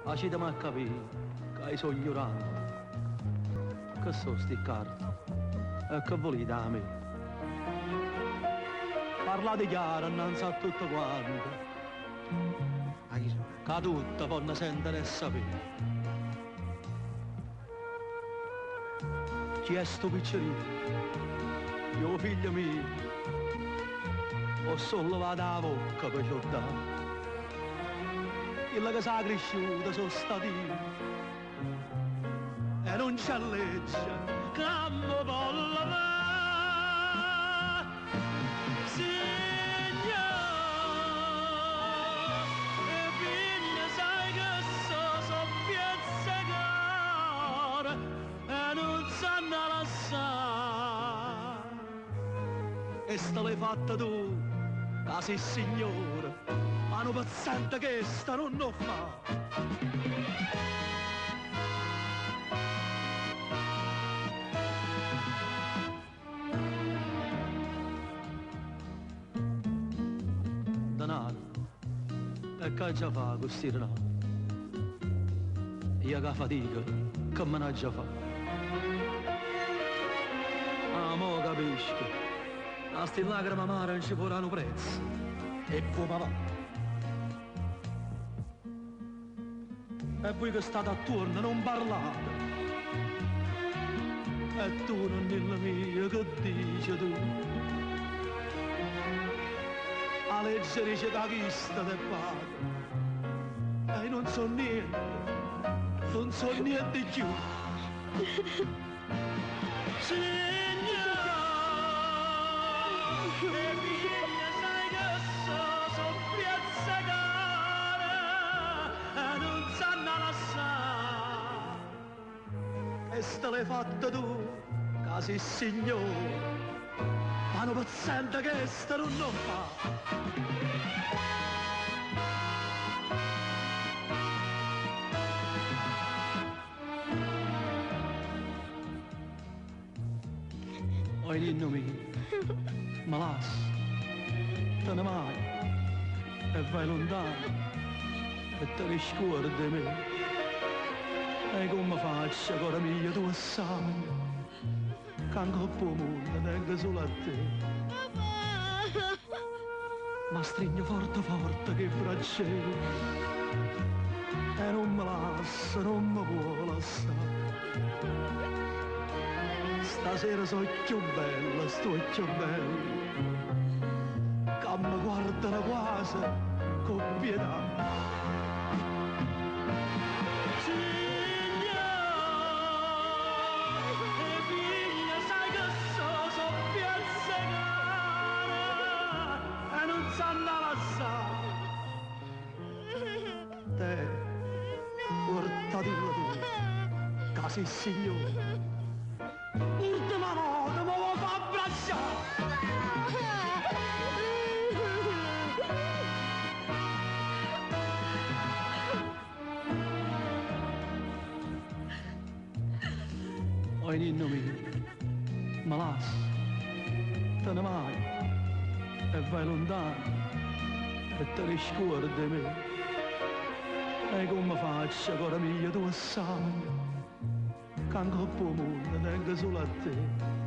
Accidami a capire che hai sogni ignorante. Che sono sti carte? E che volete da me? Parlate chiaro innanzi a tutto quanto. Che tutto vanno sentire e sapere. Chi è sto piccerino? Io figlio mio, ho sollevato la bocca per giocare. Quello che sa cresciuto sono stati e non c'è legge che mi volle va. Signore, figlia, sai che so pizzicar e non sanno lasciare. E sta l'hai fatta tu, ah sì signore, ma non paziente che sta non fa. Denaro, e che già fa questi denaro? Io che fatica, che me ne già fa? Ah, mo capisco, a sti lacrime amare non ci vorranno prezzo, e come va? E voi che state attorno non parlate. E tu non nella mia che dici tu. A legge dice che chista te padre. E non so niente, non so niente più. Signore, e figlia sai che so piazzacare e non sanno lasciare. E ste l'hai fatta tu, che sei signore, ma non paziente che sta non fa. Oi ninno mio, ma lascia, te ne vai e vai lontano e te ne scordi di me. E come faccio, cuore mio, tu sai che anche il tuo mondo tengo solo a te. Ma stringo forte forte che bracciere e non me lascia, non mi può lasciare. Stasera sono più bella, sto più bella, che mi guardano quasi con pietà. Signore, figlia, sai che so piazzecare e non sanno lasciare. Te, portatela tu, che sei signore. Ultima volta mi vuoi far abbracciare. Oi ninno mio, ma lascia, te ne vai e vai lontano e te ne scordi di me. E come faccio, cuore mio, tu sai che anche il tuo mondo tengo solo a te.